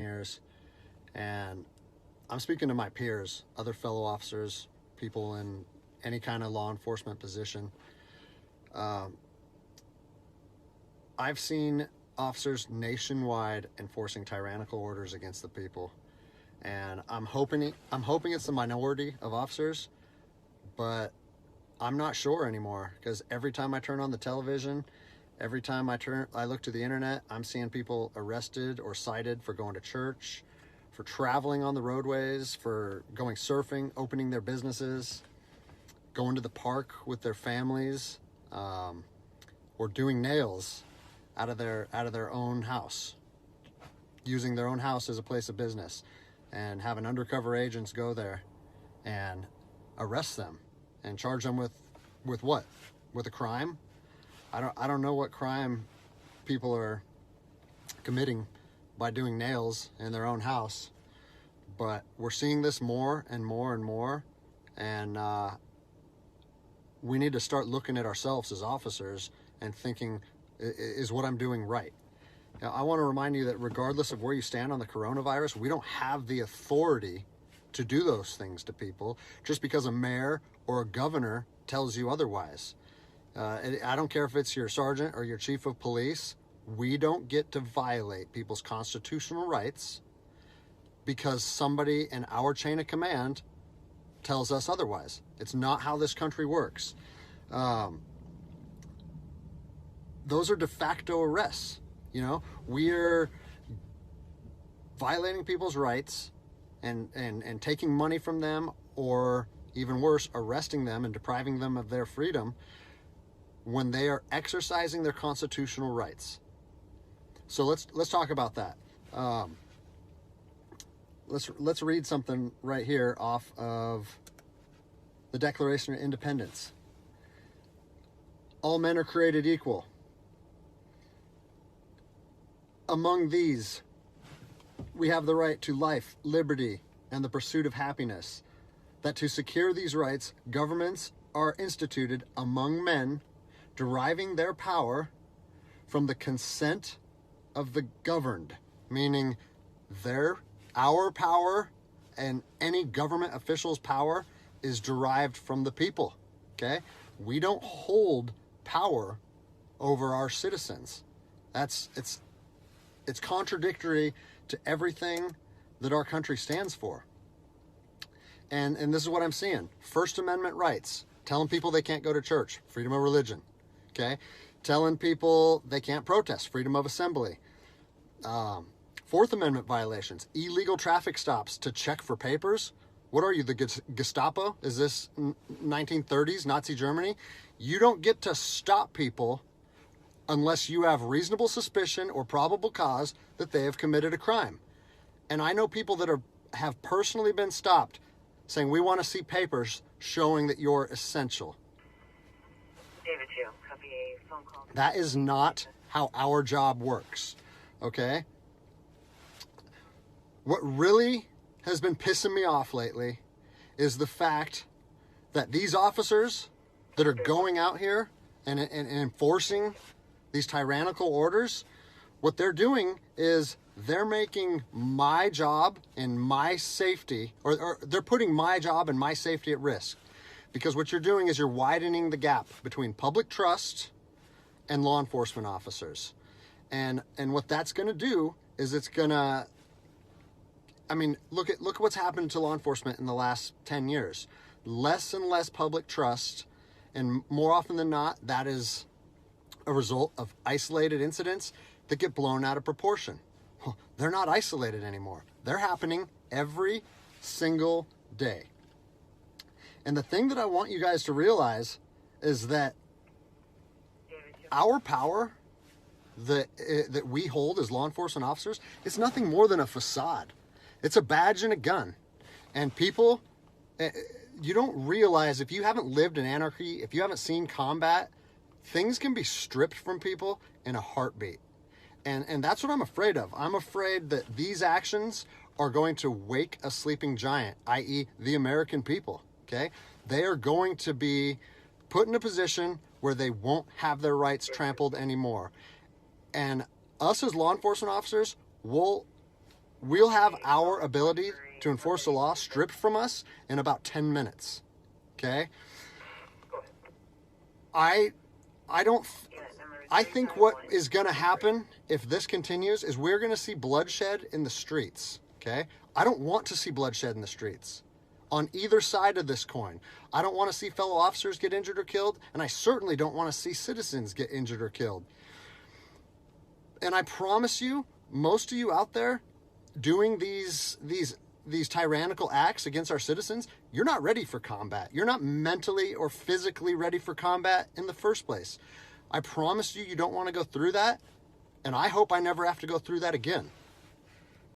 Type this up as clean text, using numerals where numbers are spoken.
years, and I'm speaking to my peers, other fellow officers, people in any kind of law enforcement position. I've seen officers nationwide enforcing tyrannical orders against the people, and I'm hoping it's the minority of officers, but I'm not sure anymore, because every time I turn on the television, every time I look to the internet, I'm seeing people arrested or cited for going to church, for traveling on the roadways, for going surfing, opening their businesses, going to the park with their families, or doing nails out of their own house, using their own house as a place of business, and having undercover agents go there and arrest them and charge them with what? With a crime? I don't know what crime people are committing by doing nails in their own house, but we're seeing this more and more and more, and we need to start looking at ourselves as officers and thinking, is what I'm doing right? Now, I want to remind you that regardless of where you stand on the coronavirus, we don't have the authority to do those things to people just because a mayor or a governor tells you otherwise. I don't care if it's your sergeant or your chief of police. We don't get to violate people's constitutional rights because somebody in our chain of command tells us otherwise. It's not how this country works. Those are de facto arrests. You know, we're violating people's rights and taking money from them, or even worse, arresting them and depriving them of their freedom when they are exercising their constitutional rights. So let's talk about that. Let's read something right here off of the Declaration of Independence. All men are created equal. Among these, we have the right to life, liberty, and the pursuit of happiness. That to secure these rights, governments are instituted among men, deriving their power from the consent of the governed, meaning our power and any government official's power is derived from the people. Okay? We don't hold power over our citizens. It's contradictory to everything that our country stands for. And this is what I'm seeing. First Amendment rights, telling people they can't go to church, freedom of religion. Okay? Telling people they can't protest, freedom of assembly. Fourth Amendment violations, illegal traffic stops to check for papers. What are you, the Gestapo? Is this 1930s Nazi Germany? You don't get to stop people unless you have reasonable suspicion or probable cause that they have committed a crime. And I know people that have personally been stopped saying, we want to see papers showing that you're essential. David 2, copy a phone call. That is not how our job works, okay? What really has been pissing me off lately is the fact that these officers that are going out here and enforcing these tyrannical orders, what they're doing is they're making my job and my safety, or they're putting my job and my safety at risk. Because what you're doing is you're widening the gap between public trust and law enforcement officers. And what that's going to do is it's going to, I mean, look at what's happened to law enforcement in the last 10 years. Less and less public trust, and more often than not, that is a result of isolated incidents that get blown out of proportion. Well, they're not isolated anymore. They're happening every single day. And the thing that I want you guys to realize is that our power that we hold as law enforcement officers is nothing more than a facade. It's a badge and a gun. And people, you don't realize, if you haven't lived in anarchy, if you haven't seen combat, things can be stripped from people in a heartbeat. And that's what I'm afraid of. I'm afraid that these actions are going to wake a sleeping giant, i.e. the American people, okay? They are going to be put in a position where they won't have their rights trampled anymore. And us as law enforcement officers, we'll we'll have our ability to enforce the law stripped from us in about 10 minutes. Okay? I think what is going to happen if this continues is we're going to see bloodshed in the streets. Okay? I don't want to see bloodshed in the streets on either side of this coin. I don't want to see fellow officers get injured or killed, and I certainly don't want to see citizens get injured or killed. And I promise you, most of you out there doing these tyrannical acts against our citizens, you're not ready for combat. You're not mentally or physically ready for combat in the first place. I promise you, you don't want to go through that, and I hope I never have to go through that again.